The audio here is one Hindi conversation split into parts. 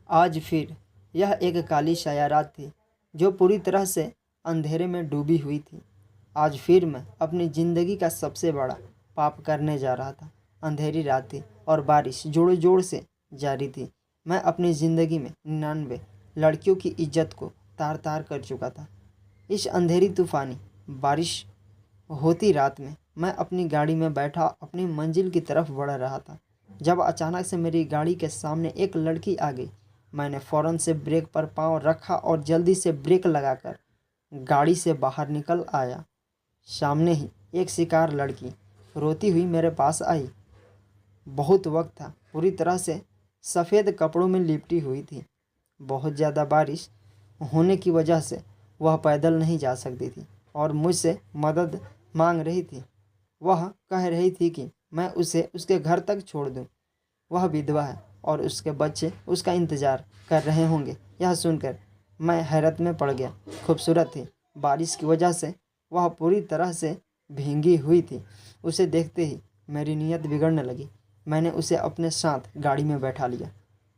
आज फिर यह एक काली साया रात थी जो पूरी तरह से अंधेरे में डूबी हुई थी। आज फिर मैं अपनी ज़िंदगी का सबसे बड़ा पाप करने जा रहा था। अंधेरी रात थी और बारिश जोड़ जोड़ से जारी थी। मैं अपनी ज़िंदगी में 99 लड़कियों की इज्जत को तार तार कर चुका था। इस अंधेरी तूफानी बारिश होती रात में मैं अपनी गाड़ी में बैठा अपनी मंजिल की तरफ बढ़ रहा था, जब अचानक से मेरी गाड़ी के सामने एक लड़की आ गई। मैंने फ़ौरन से ब्रेक पर पाँव रखा और जल्दी से ब्रेक लगाकर गाड़ी से बाहर निकल आया। सामने ही एक शिकार लड़की रोती हुई मेरे पास आई। बहुत वक्त था, पूरी तरह से सफ़ेद कपड़ों में लिपटी हुई थी। बहुत ज़्यादा बारिश होने की वजह से वह पैदल नहीं जा सकती थी और मुझसे मदद मांग रही थी। वह कह रही थी कि मैं उसे उसके घर तक छोड़ दूं। वह विधवा है और उसके बच्चे उसका इंतज़ार कर रहे होंगे। यह सुनकर मैं हैरत में पड़ गया। खूबसूरत थी, बारिश की वजह से वह पूरी तरह से भींगी हुई थी। उसे देखते ही मेरी नीयत बिगड़ने लगी। मैंने उसे अपने साथ गाड़ी में बैठा लिया।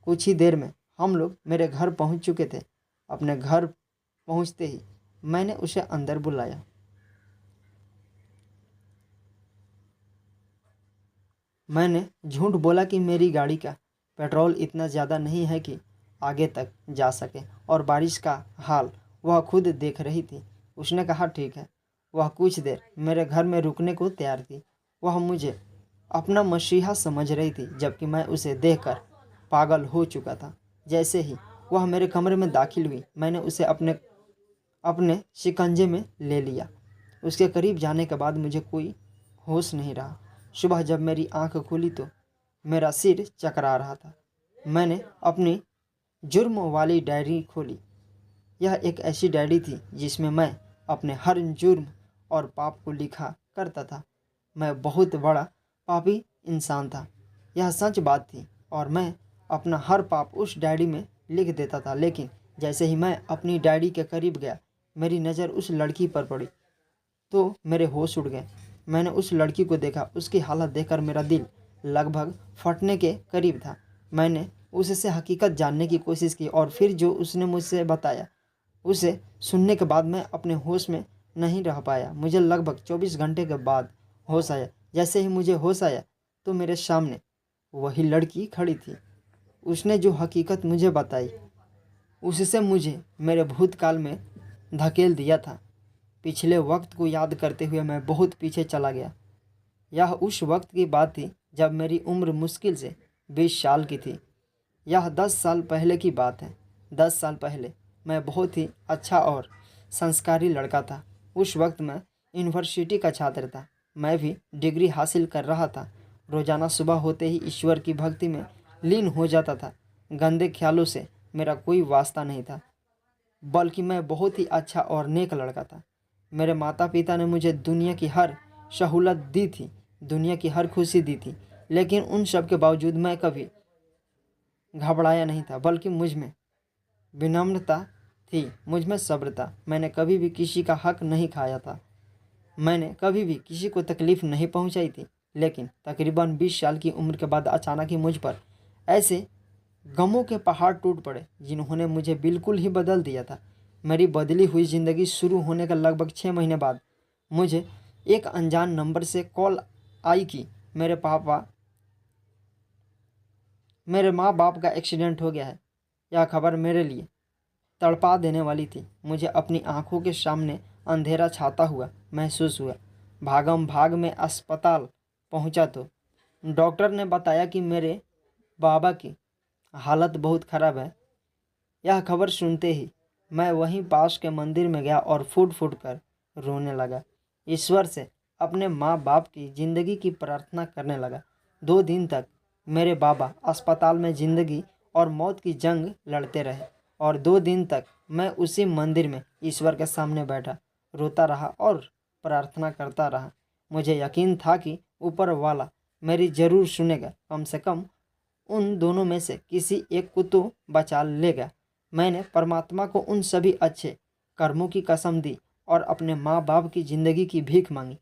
कुछ ही देर में हम लोग मेरे घर पहुंच चुके थे। अपने घर पहुंचते ही मैंने उसे अंदर बुलाया। मैंने झूठ बोला कि मेरी गाड़ी का पेट्रोल इतना ज़्यादा नहीं है कि आगे तक जा सके और बारिश का हाल वह खुद देख रही थी। उसने कहा ठीक है। वह कुछ देर मेरे घर में रुकने को तैयार थी। वह मुझे अपना मसीहा समझ रही थी, जबकि मैं उसे देखकर पागल हो चुका था। जैसे ही वह मेरे कमरे में दाखिल हुई, मैंने उसे अपने अपने शिकंजे में ले लिया। उसके करीब जाने के बाद मुझे कोई होश नहीं रहा। सुबह जब मेरी आंख खुली तो मेरा सिर चकरा रहा था। मैंने अपनी जुर्म वाली डायरी खोली। यह एक ऐसी डायरी थी जिसमें मैं अपने हर जुर्म और पाप को लिखा करता था। मैं बहुत बड़ा पापी इंसान था, यह सच बात थी, और मैं अपना हर पाप उस डायरी में लिख देता था। लेकिन जैसे ही मैं अपनी डायरी के करीब गया, मेरी नज़र उस लड़की पर पड़ी तो मेरे होश उड़ गए। मैंने उस लड़की को देखा। उसकी हालत देखकर मेरा दिल लगभग फटने के करीब था। मैंने उससे हकीकत जानने की कोशिश की और फिर जो उसने मुझसे बताया उसे सुनने के बाद मैं अपने होश में नहीं रह पाया। मुझे लगभग 24 घंटे के बाद होश आया। जैसे ही मुझे होश आया तो मेरे सामने वही लड़की खड़ी थी। उसने जो हकीकत मुझे बताई उससे मुझे मेरे भूतकाल में धकेल दिया था। पिछले वक्त को याद करते हुए मैं बहुत पीछे चला गया। यह उस वक्त की बात थी जब मेरी उम्र मुश्किल से 20 साल की थी। यह 10 साल पहले की बात है। 10 साल पहले मैं बहुत ही अच्छा और संस्कारी लड़का था। उस वक्त मैं यूनिवर्सिटी का छात्र था। मैं भी डिग्री हासिल कर रहा था। रोज़ाना सुबह होते ही ईश्वर की भक्ति में लीन हो जाता था। गंदे ख्यालों से मेरा कोई वास्ता नहीं था, बल्कि मैं बहुत ही अच्छा और नेक लड़का था। मेरे माता पिता ने मुझे दुनिया की हर सहूलत दी थी, दुनिया की हर खुशी दी थी, लेकिन उन सब के बावजूद मैं कभी घबराया नहीं था, बल्कि मुझ में विनम्रता थी, मुझ में सब्र था। मैंने कभी भी किसी का हक नहीं खाया था। मैंने कभी भी किसी को तकलीफ़ नहीं पहुंचाई थी। लेकिन तकरीबन 20 साल की उम्र के बाद अचानक ही मुझ पर ऐसे गमों के पहाड़ टूट पड़े जिन्होंने मुझे बिल्कुल ही बदल दिया था। मेरी बदली हुई ज़िंदगी शुरू होने का लगभग 6 महीने बाद मुझे एक अनजान नंबर से कॉल आई कि मेरे माँ बाप का एक्सीडेंट हो गया है। यह खबर मेरे लिए तड़पा देने वाली थी। मुझे अपनी आंखों के सामने अंधेरा छाता हुआ महसूस हुआ। भागम भाग में अस्पताल पहुंचा तो डॉक्टर ने बताया कि मेरे बाबा की हालत बहुत ख़राब है। यह खबर सुनते ही मैं वहीं पास के मंदिर में गया और फूट फूट कर रोने लगा। ईश्वर से अपने माँ बाप की ज़िंदगी की प्रार्थना करने लगा। 2 दिन तक मेरे बाबा अस्पताल में ज़िंदगी और मौत की जंग लड़ते रहे, और 2 दिन तक मैं उसी मंदिर में ईश्वर के सामने बैठा रोता रहा और प्रार्थना करता रहा। मुझे यकीन था कि ऊपर वाला मेरी ज़रूर सुनेगा, कम से कम उन दोनों में से किसी एक को तो बचा लेगा। मैंने परमात्मा को उन सभी अच्छे कर्मों की कसम दी और अपने माँ बाप की ज़िंदगी की भीख मांगी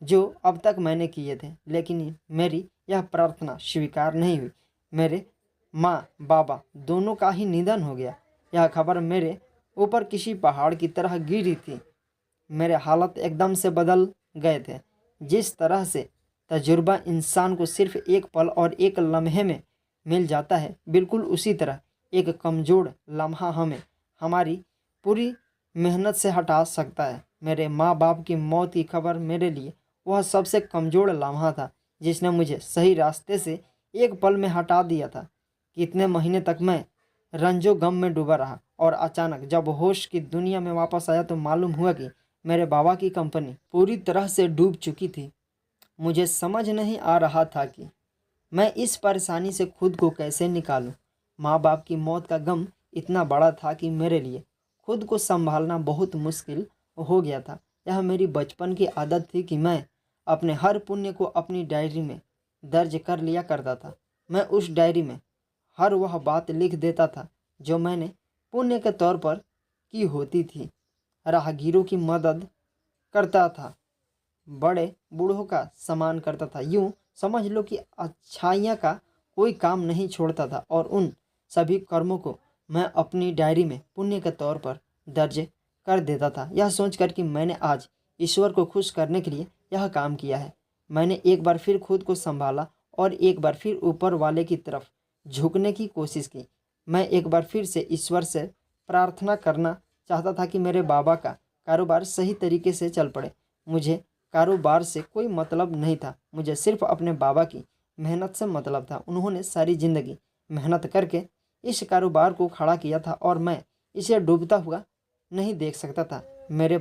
जो अब तक मैंने किए थे, लेकिन मेरी यह प्रार्थना स्वीकार नहीं हुई। मेरे माँ बाबा दोनों का ही निधन हो गया। यह खबर मेरे ऊपर किसी पहाड़ की तरह गिरी थी। मेरे हालत एकदम से बदल गए थे। जिस तरह से तजुर्बा इंसान को सिर्फ एक पल और एक लम्हे में मिल जाता है, बिल्कुल उसी तरह एक कमज़ोर लम्हा हमें हमारी पूरी मेहनत से हटा सकता है। मेरे माँ बाप की मौत की खबर मेरे लिए वह सबसे कमज़ोर लम्हा था जिसने मुझे सही रास्ते से एक पल में हटा दिया था। कितने महीने तक मैं रंजो गम में डूबा रहा, और अचानक जब होश की दुनिया में वापस आया तो मालूम हुआ कि मेरे बाबा की कंपनी पूरी तरह से डूब चुकी थी। मुझे समझ नहीं आ रहा था कि मैं इस परेशानी से खुद को कैसे निकालूं। माँ बाप की मौत का गम इतना बड़ा था कि मेरे लिए खुद को संभालना बहुत मुश्किल हो गया था। यह मेरी बचपन की आदत थी कि मैं अपने हर पुण्य को अपनी डायरी में दर्ज कर लिया करता था। मैं उस डायरी में हर वह बात लिख देता था जो मैंने पुण्य के तौर पर की होती थी। राहगीरों की मदद करता था, बड़े बूढ़ों का सम्मान करता था, यूं समझ लो कि अच्छाइयाँ का कोई काम नहीं छोड़ता था। और उन सभी कर्मों को मैं अपनी डायरी में पुण्य के तौर पर दर्ज कर देता था, यह सोचकर कि मैंने आज ईश्वर को खुश करने के लिए यह काम किया है। मैंने एक बार फिर खुद को संभाला और एक बार फिर ऊपर वाले की तरफ झुकने की कोशिश की। मैं एक बार फिर से ईश्वर से प्रार्थना करना चाहता था कि मेरे बाबा का कारोबार सही तरीके से चल पड़े। मुझे कारोबार से कोई मतलब नहीं था, मुझे सिर्फ अपने बाबा की मेहनत से मतलब था। उन्होंने सारी ज़िंदगी मेहनत करके इस कारोबार को खड़ा किया था और मैं इसे डूबता हुआ नहीं देख सकता था। मेरे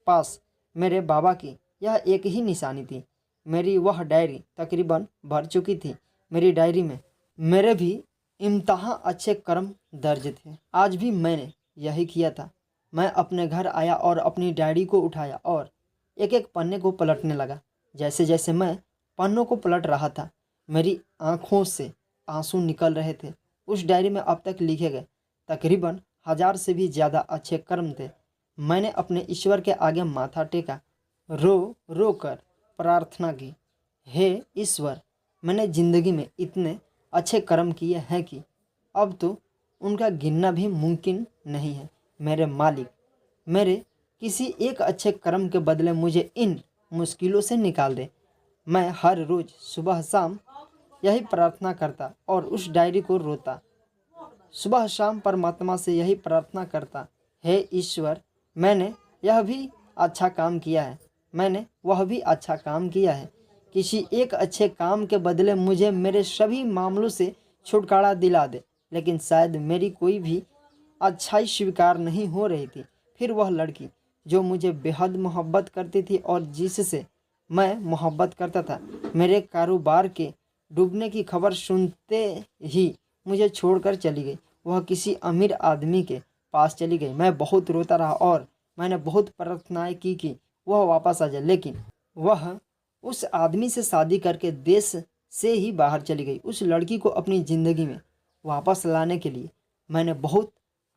पास मेरे बाबा की यह एक ही निशानी थी। मेरी वह डायरी तकरीबन भर चुकी थी। मेरी डायरी में मेरे भी इम्तहान अच्छे कर्म दर्ज थे। आज भी मैंने यही किया था। मैं अपने घर आया और अपनी डायरी को उठाया और एक एक पन्ने को पलटने लगा। जैसे जैसे मैं पन्नों को पलट रहा था, मेरी आंखों से आंसू निकल रहे थे। उस डायरी में अब तक लिखे गए तकरीबन 1000 से भी ज़्यादा अच्छे कर्म थे। मैंने अपने ईश्वर के आगे माथा टेका, रो रो कर प्रार्थना की, हे ईश्वर, मैंने ज़िंदगी में इतने अच्छे कर्म किए हैं कि अब तो उनका गिनना भी मुमकिन नहीं है। मेरे मालिक, मेरे किसी एक अच्छे कर्म के बदले मुझे इन मुश्किलों से निकाल दे। मैं हर रोज़ सुबह शाम यही प्रार्थना करता और उस डायरी को रोता। सुबह शाम परमात्मा से यही प्रार्थना करता, हे ईश्वर, मैंने यह भी अच्छा काम किया है, मैंने वह भी अच्छा काम किया है। किसी एक अच्छे काम के बदले मुझे मेरे सभी मामलों से छुटकारा दिला दे। लेकिन शायद मेरी कोई भी अच्छाई स्वीकार नहीं हो रही थी। फिर वह लड़की जो मुझे बेहद मोहब्बत करती थी और जिससे मैं मोहब्बत करता था, मेरे कारोबार के डूबने की खबर सुनते ही मुझे छोड़कर चली गई। वह किसी अमीर आदमी के पास चली गई। मैं बहुत रोता रहा और मैंने बहुत प्रार्थनाएं की कि वह वापस आ जाए, लेकिन वह उस आदमी से शादी करके देश से ही बाहर चली गई। उस लड़की को अपनी ज़िंदगी में वापस लाने के लिए मैंने बहुत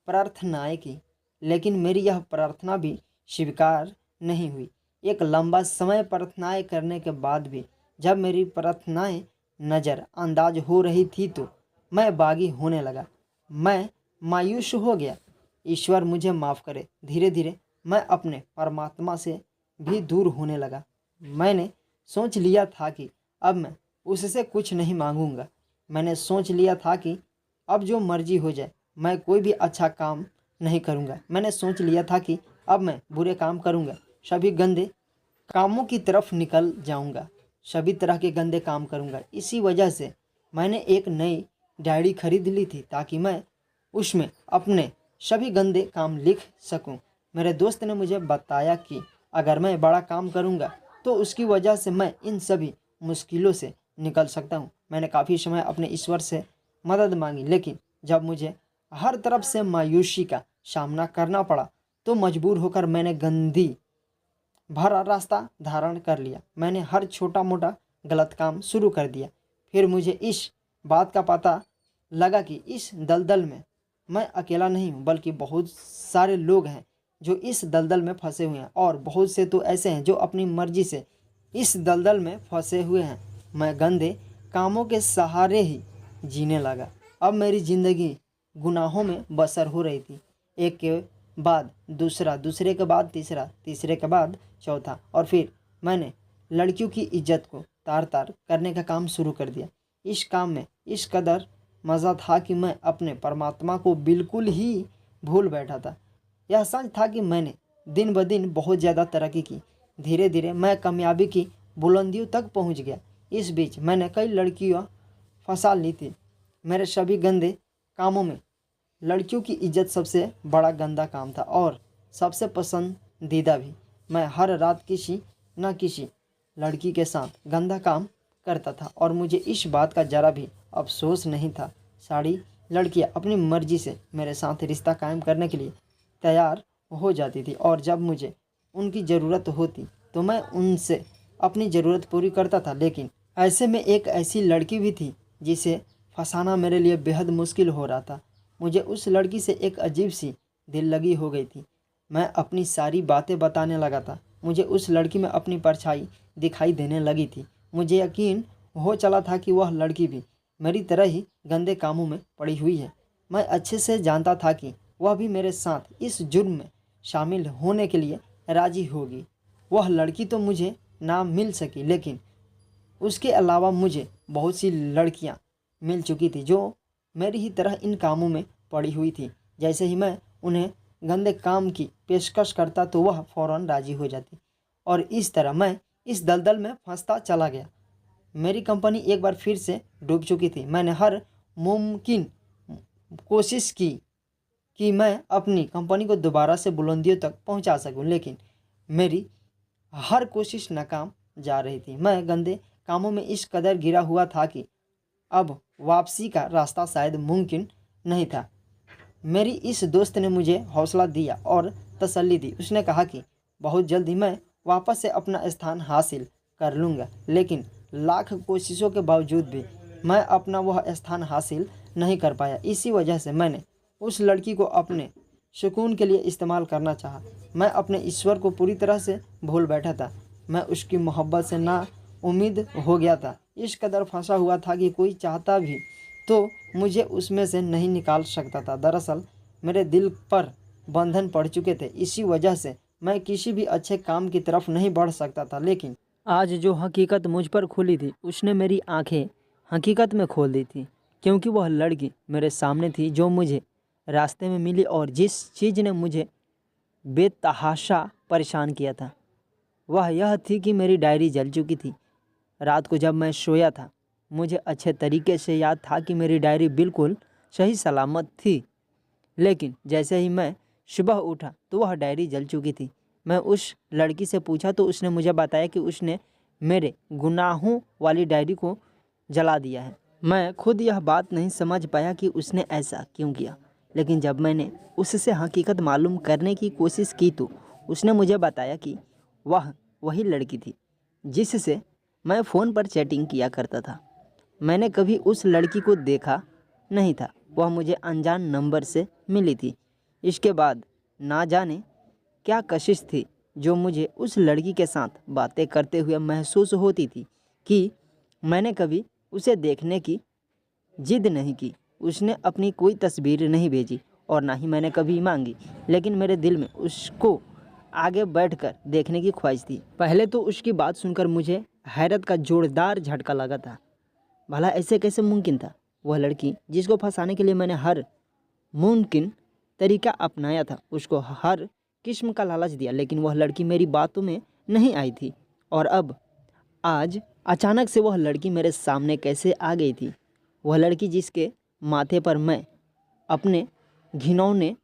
प्रार्थनाएं की, लेकिन मेरी यह प्रार्थना भी स्वीकार नहीं हुई। एक लंबा समय प्रार्थनाएं करने के बाद भी जब मेरी प्रार्थनाएं नज़रअंदाज हो रही थी तो मैं बागी होने लगा। मैं मायूस हो गया। ईश्वर मुझे माफ़ करे। धीरे धीरे मैं अपने परमात्मा से भी दूर होने लगा। मैंने सोच लिया था कि अब मैं उससे कुछ नहीं मांगूंगा। मैंने सोच लिया था कि अब जो मर्जी हो जाए, मैं कोई भी अच्छा काम नहीं करूंगा। मैंने सोच लिया था कि अब मैं बुरे काम करूंगा, सभी गंदे कामों की तरफ निकल जाऊंगा, सभी तरह के गंदे काम करूंगा। इसी वजह से मैंने एक नई डायरी खरीद ली थी ताकि मैं उसमें अपने सभी गंदे काम लिख सकूं। मेरे दोस्त ने मुझे बताया कि अगर मैं बड़ा काम करूंगा तो उसकी वजह से मैं इन सभी मुश्किलों से निकल सकता हूं। मैंने काफ़ी समय अपने ईश्वर से मदद मांगी, लेकिन जब मुझे हर तरफ से मायूसी का सामना करना पड़ा तो मजबूर होकर मैंने गंदी भरा रास्ता धारण कर लिया। मैंने हर छोटा मोटा गलत काम शुरू कर दिया। फिर मुझे इस बात का पता लगा कि इस दलदल में मैं अकेला नहीं हूँ, बल्कि बहुत सारे लोग हैं जो इस दलदल में फंसे हुए हैं, और बहुत से तो ऐसे हैं जो अपनी मर्जी से इस दलदल में फंसे हुए हैं। मैं गंदे कामों के सहारे ही जीने लगा। अब मेरी ज़िंदगी गुनाहों में बसर हो रही थी। एक के बाद दूसरा, दूसरे के बाद तीसरा, तीसरे के बाद चौथा, और फिर मैंने लड़कियों की इज्जत को तार तार करने का काम शुरू कर दिया। इस काम में इस कदर मज़ा था कि मैं अपने परमात्मा को बिल्कुल ही भूल बैठा था। यह सच था कि मैंने दिन ब दिन बहुत ज़्यादा तरक्की की। धीरे धीरे मैं कामयाबी की बुलंदियों तक पहुंच गया। इस बीच मैंने कई लड़कियां फंसा ली थी। मेरे सभी गंदे कामों में लड़कियों की इज्जत सबसे बड़ा गंदा काम था और सबसे पसंदीदा भी। मैं हर रात किसी न किसी लड़की के साथ गंदा काम करता था और मुझे इस बात का ज़रा भी अफसोस नहीं था। सारी लड़कियां अपनी मर्जी से मेरे साथ रिश्ता कायम करने के लिए तैयार हो जाती थी और जब मुझे उनकी ज़रूरत होती तो मैं उनसे अपनी ज़रूरत पूरी करता था। लेकिन ऐसे में एक ऐसी लड़की भी थी जिसे फंसाना मेरे लिए बेहद मुश्किल हो रहा था। मुझे उस लड़की से एक अजीब सी दिल लगी हो गई थी। मैं अपनी सारी बातें बताने लगा था। मुझे उस लड़की में अपनी परछाई दिखाई देने लगी थी। मुझे यकीन हो चला था कि वह लड़की भी मेरी तरह ही गंदे कामों में पड़ी हुई है। मैं अच्छे से जानता था कि वह भी मेरे साथ इस जुर्म में शामिल होने के लिए राजी होगी। वह लड़की तो मुझे ना मिल सकी, लेकिन उसके अलावा मुझे बहुत सी लड़कियां मिल चुकी थी जो मेरी ही तरह इन कामों में पड़ी हुई थी। जैसे ही मैं उन्हें गंदे काम की पेशकश करता तो वह फ़ौरन राजी हो जाती और इस तरह मैं इस दलदल में फंसता चला गया। मेरी कंपनी एक बार फिर से डूब चुकी थी। मैंने हर मुमकिन कोशिश की कि मैं अपनी कंपनी को दोबारा से बुलंदियों तक पहुंचा सकूं, लेकिन मेरी हर कोशिश नाकाम जा रही थी। मैं गंदे कामों में इस कदर गिरा हुआ था कि अब वापसी का रास्ता शायद मुमकिन नहीं था। मेरी इस दोस्त ने मुझे हौसला दिया और तसल्ली दी। उसने कहा कि बहुत जल्दी मैं वापस से अपना स्थान हासिल कर लूँगा, लेकिन लाख कोशिशों के बावजूद भी मैं अपना वह स्थान हासिल नहीं कर पाया। इसी वजह से मैंने उस लड़की को अपने सुकून के लिए इस्तेमाल करना चाहा। मैं अपने ईश्वर को पूरी तरह से भूल बैठा था। मैं उसकी मोहब्बत से ना उम्मीद हो गया था। इस कदर फंसा हुआ था कि कोई चाहता भी तो मुझे उसमें से नहीं निकाल सकता था। दरअसल मेरे दिल पर बंधन पड़ चुके थे। इसी वजह से मैं किसी भी अच्छे काम की तरफ नहीं बढ़ सकता था। लेकिन आज जो हकीकत मुझ पर खुली थी उसने मेरी आंखें हकीकत में खोल दी थी, क्योंकि वह लड़की मेरे सामने थी जो मुझे रास्ते में मिली और जिस चीज़ ने मुझे बेतहाशा परेशान किया था वह यह थी कि मेरी डायरी जल चुकी थी। रात को जब मैं सोया था मुझे अच्छे तरीके से याद था कि मेरी डायरी बिल्कुल सही सलामत थी, लेकिन जैसे ही मैं सुबह उठा तो वह डायरी जल चुकी थी। मैं उस लड़की से पूछा तो उसने मुझे बताया कि उसने मेरे गुनाहों वाली डायरी को जला दिया है। मैं खुद यह बात नहीं समझ पाया कि उसने ऐसा क्यों किया, लेकिन जब मैंने उससे हकीकत मालूम करने की कोशिश की तो उसने मुझे बताया कि वह वही लड़की थी जिससे मैं फ़ोन पर चैटिंग किया करता था। मैंने कभी उस लड़की को देखा नहीं था, वह मुझे अनजान नंबर से मिली थी। इसके बाद ना जाने क्या कशिश थी जो मुझे उस लड़की के साथ बातें करते हुए महसूस होती थी कि मैंने कभी उसे देखने की जिद नहीं की। उसने अपनी कोई तस्वीर नहीं भेजी और ना ही मैंने कभी मांगी, लेकिन मेरे दिल में उसको आगे बैठकर देखने की ख्वाहिश थी। पहले तो उसकी बात सुनकर मुझे हैरत का जोरदार झटका लगा था। भला ऐसे कैसे मुमकिन था? वह लड़की जिसको फंसाने के लिए मैंने हर मुमकिन तरीका अपनाया था, उसको हर किस्म का लालच दिया, लेकिन वह लड़की मेरी बातों में नहीं आई थी। और अब आज अचानक से वह लड़की मेरे सामने कैसे आ गई थी? वह लड़की जिसके माथे पर मैं अपने घिनौने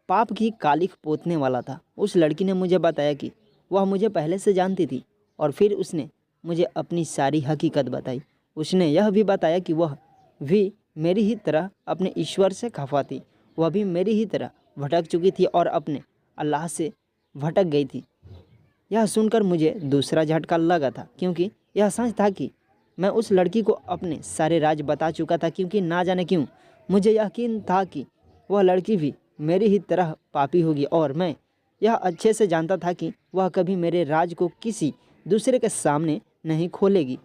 पाप की कालिख पोतने वाला था। उस लड़की ने मुझे बताया कि वह मुझे पहले से जानती थी और फिर उसने मुझे अपनी सारी हकीकत बताई। उसने यह भी बताया कि वह भी मेरी ही तरह अपने ईश्वर से खफा थी। वह भी मेरी ही तरह भटक चुकी थी और अपने अल्लाह से भटक गई थी। यह सुनकर मुझे दूसरा झटका लगा था, क्योंकि यह सच था कि मैं उस लड़की को अपने सारे राज बता चुका था। क्योंकि ना जाने क्यों मुझे यकीन था कि वह लड़की भी मेरी ही तरह पापी होगी और मैं यह अच्छे से जानता था कि वह कभी मेरे राज को किसी दूसरे के सामने नहीं खोलेगी।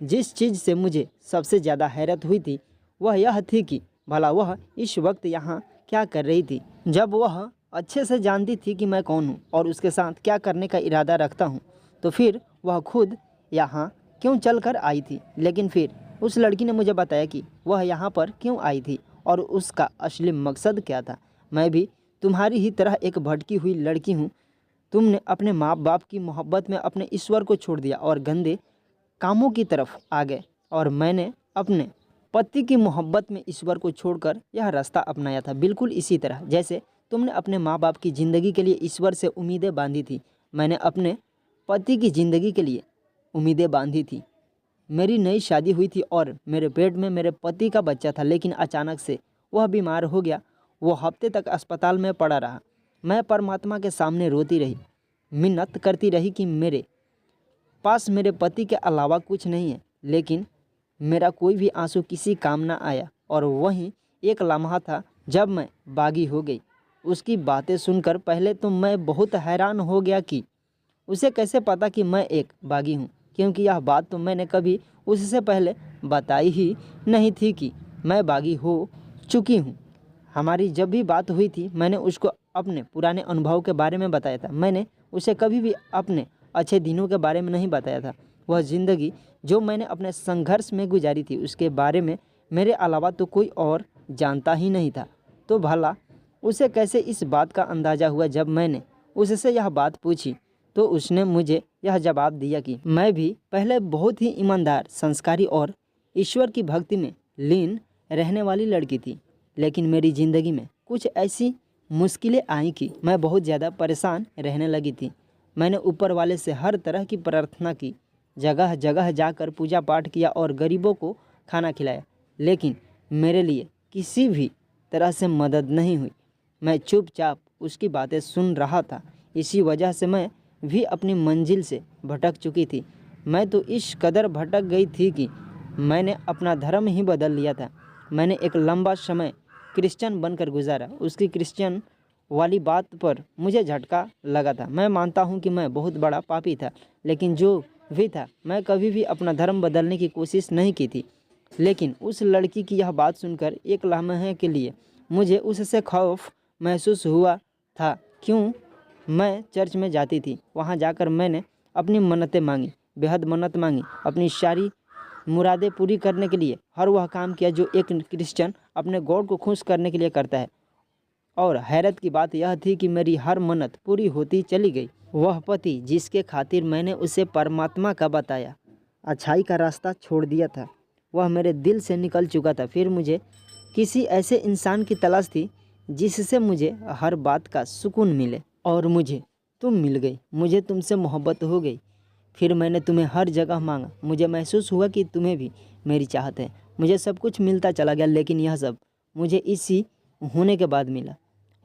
जिस चीज़ से मुझे सबसे ज़्यादा हैरत हुई थी वह यह थी कि भला वह इस वक्त यहाँ क्या कर रही थी। जब वह अच्छे से जानती थी कि मैं कौन हूँ और उसके साथ क्या करने का इरादा रखता हूँ, तो फिर वह खुद यहाँ क्यों चल कर आई थी। लेकिन फिर उस लड़की ने मुझे बताया कि वह यहाँ पर क्यों आई थी और उसका असली मकसद क्या था। मैं भी तुम्हारी ही तरह एक भटकी हुई लड़की हूँ। तुमने अपने माँ बाप की मोहब्बत में अपने ईश्वर को छोड़ दिया और गंदे कामों की तरफ आ गए, और मैंने अपने पति की मोहब्बत में ईश्वर को छोड़कर यह रास्ता अपनाया था। बिल्कुल इसी तरह जैसे तुमने अपने माँ बाप की ज़िंदगी के लिए ईश्वर से उम्मीदें बांधी थी, मैंने अपने पति की ज़िंदगी के लिए उम्मीदें बांधी थी। मेरी नई शादी हुई थी और मेरे पेट में मेरे पति का बच्चा था, लेकिन अचानक से वह बीमार हो गया। वो हफ्ते तक अस्पताल में पड़ा रहा। मैं परमात्मा के सामने रोती रही, मिन्नत करती रही कि मेरे पास मेरे पति के अलावा कुछ नहीं है, लेकिन मेरा कोई भी आंसू किसी काम ना आया। और वहीं एक लम्हा था जब मैं बागी हो गई। उसकी बातें सुनकर पहले तो मैं बहुत हैरान हो गया कि उसे कैसे पता कि मैं एक बागी हूँ, क्योंकि यह बात तो मैंने कभी उससे पहले बताई ही नहीं थी कि मैं बागी हो चुकी हूँ। हमारी जब भी बात हुई थी मैंने उसको अपने पुराने अनुभव के बारे में बताया था। मैंने उसे कभी भी अपने अच्छे दिनों के बारे में नहीं बताया था। वह ज़िंदगी जो मैंने अपने संघर्ष में गुजारी थी उसके बारे में मेरे अलावा तो कोई और जानता ही नहीं था। तो भला उसे कैसे इस बात का अंदाज़ा हुआ। जब मैंने उससे यह बात पूछी तो उसने मुझे यह जवाब दिया कि मैं भी पहले बहुत ही ईमानदार, संस्कारी और ईश्वर की भक्ति में लीन रहने वाली लड़की थी, लेकिन मेरी ज़िंदगी में कुछ ऐसी मुश्किलें आई कि मैं बहुत ज़्यादा परेशान रहने लगी थी। मैंने ऊपर वाले से हर तरह की प्रार्थना की, जगह जगह जाकर पूजा पाठ किया और गरीबों को खाना खिलाया, लेकिन मेरे लिए किसी भी तरह से मदद नहीं हुई। मैं चुपचाप उसकी बातें सुन रहा था। इसी वजह से मैं भी अपनी मंजिल से भटक चुकी थी। मैं तो इस कदर भटक गई थी कि मैंने अपना धर्म ही बदल लिया था। मैंने एक लंबा समय क्रिश्चियन बनकर गुजारा। उसकी क्रिश्चियन वाली बात पर मुझे झटका लगा था। मैं मानता हूँ कि मैं बहुत बड़ा पापी था, लेकिन जो भी था मैं कभी भी अपना धर्म बदलने की कोशिश नहीं की थी। लेकिन उस लड़की की यह बात सुनकर एक लम्हे के लिए मुझे उससे खौफ महसूस हुआ था। क्यों मैं चर्च में जाती थी, वहाँ जाकर मैंने अपनी मन्नतें मांगी, बेहद मन्नत मांगी, अपनी सारी मुरादें पूरी करने के लिए हर वह काम किया जो एक क्रिश्चियन अपने गॉड को खुश करने के लिए करता है। और हैरत की बात यह थी कि मेरी हर मन्नत पूरी होती चली गई। वह पति जिसके खातिर मैंने उसे परमात्मा का बताया, अच्छाई का रास्ता छोड़ दिया था, वह मेरे दिल से निकल चुका था। फिर मुझे किसी ऐसे इंसान की तलाश थी जिससे मुझे हर बात का सुकून मिले, और मुझे तुम मिल गई। मुझे तुमसे मोहब्बत हो गई। फिर मैंने तुम्हें हर जगह मांगा। मुझे महसूस हुआ कि तुम्हें भी मेरी चाहत है। मुझे सब कुछ मिलता चला गया, लेकिन यह सब मुझे इसी होने के बाद मिला।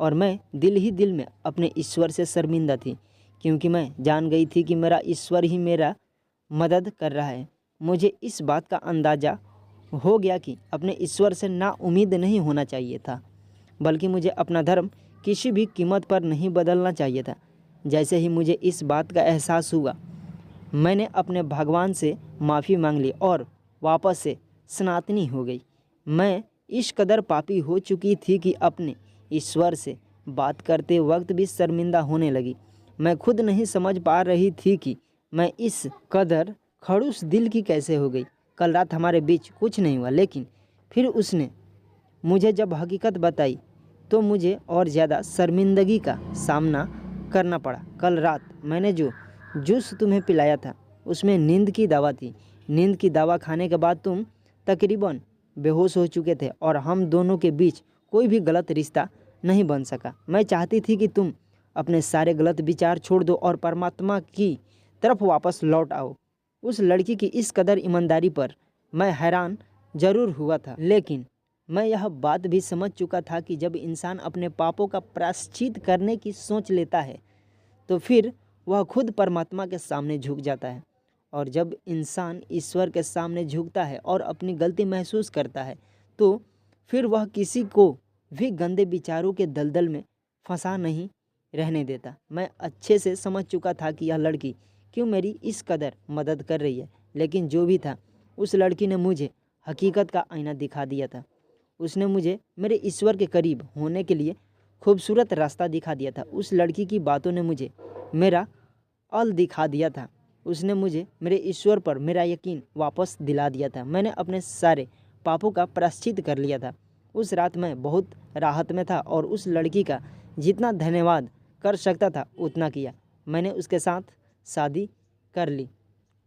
और मैं दिल ही दिल में अपने ईश्वर से शर्मिंदा थी, क्योंकि मैं जान गई थी कि मेरा ईश्वर ही मेरा मदद कर रहा है। मुझे इस बात का अंदाज़ा हो गया कि अपने ईश्वर से ना उम्मीद नहीं होना चाहिए था, बल्कि मुझे अपना धर्म किसी भी कीमत पर नहीं बदलना चाहिए था। जैसे ही मुझे इस बात का एहसास हुआ, मैंने अपने भगवान से माफ़ी मांग ली और वापस से सनातनी हो गई। मैं इस कदर पापी हो चुकी थी कि अपने ईश्वर से बात करते वक्त भी शर्मिंदा होने लगी। मैं खुद नहीं समझ पा रही थी कि मैं इस कदर खड़ूस दिल की कैसे हो गई। कल रात हमारे बीच कुछ नहीं हुआ, लेकिन फिर उसने मुझे जब हकीकत बताई तो मुझे और ज़्यादा शर्मिंदगी का सामना करना पड़ा। कल रात मैंने जो जूस तुम्हें पिलाया था उसमें नींद की दवा थी। नींद की दवा खाने के बाद तुम तकरीबन बेहोश हो चुके थे और हम दोनों के बीच कोई भी गलत रिश्ता नहीं बन सका। मैं चाहती थी कि तुम अपने सारे गलत विचार छोड़ दो और परमात्मा की तरफ वापस लौट आओ। उस लड़की की इस कदर ईमानदारी पर मैं हैरान ज़रूर हुआ था, लेकिन मैं यह बात भी समझ चुका था कि जब इंसान अपने पापों का प्रायश्चित करने की सोच लेता है तो फिर वह खुद परमात्मा के सामने झुक जाता है। और जब इंसान ईश्वर के सामने झुकता है और अपनी गलती महसूस करता है तो फिर वह किसी को भी गंदे विचारों के दलदल में फंसा नहीं रहने देता। मैं अच्छे से समझ चुका था कि यह लड़की क्यों मेरी इस कदर मदद कर रही है, लेकिन जो भी था उस लड़की ने मुझे हकीकत का आईना दिखा दिया था। उसने मुझे मेरे ईश्वर के करीब होने के लिए खूबसूरत रास्ता दिखा दिया था। उस लड़की की बातों ने मुझे मेरा अल दिखा दिया था। उसने मुझे मेरे ईश्वर पर मेरा यकीन वापस दिला दिया था। मैंने अपने सारे पापों का प्रायश्चित कर लिया था। उस रात मैं बहुत राहत में था और उस लड़की का जितना धन्यवाद कर सकता था उतना किया। मैंने उसके साथ शादी कर ली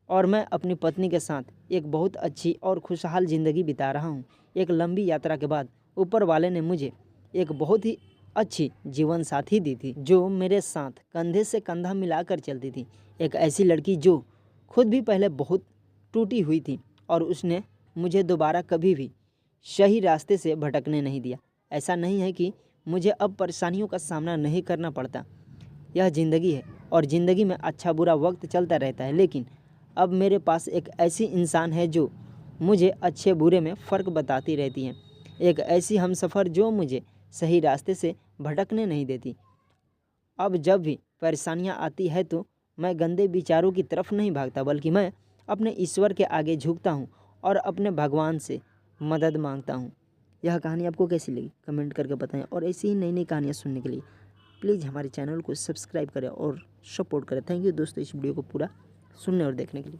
और मैं अपनी पत्नी के साथ एक बहुत अच्छी और खुशहाल ज़िंदगी बिता रहा हूँ। एक लंबी यात्रा के बाद ऊपर वाले ने मुझे एक बहुत ही अच्छी जीवन साथी दी थी, जो मेरे साथ कंधे से कंधा मिलाकर चलती थी। एक ऐसी लड़की जो खुद भी पहले बहुत टूटी हुई थी और उसने मुझे दोबारा कभी भी सही रास्ते से भटकने नहीं दिया। ऐसा नहीं है कि मुझे अब परेशानियों का सामना नहीं करना पड़ता। यह ज़िंदगी है और ज़िंदगी में अच्छा बुरा वक्त चलता रहता है, लेकिन अब मेरे पास एक ऐसी इंसान है जो मुझे अच्छे बुरे में फ़र्क बताती रहती है। एक ऐसी हमसफ़र जो मुझे सही रास्ते से भटकने नहीं देती। अब जब भी परेशानियां आती है तो मैं गंदे विचारों की तरफ नहीं भागता, बल्कि मैं अपने ईश्वर के आगे झुकता हूँ और अपने भगवान से मदद मांगता हूँ। यह कहानी आपको कैसी लगी कमेंट करके बताएं और ऐसी ही नई नई कहानियाँ सुनने के लिए प्लीज़ हमारे चैनल को सब्सक्राइब करें और सपोर्ट करें। थैंक यू दोस्तों इस वीडियो को पूरा सुनने और देखने के लिए।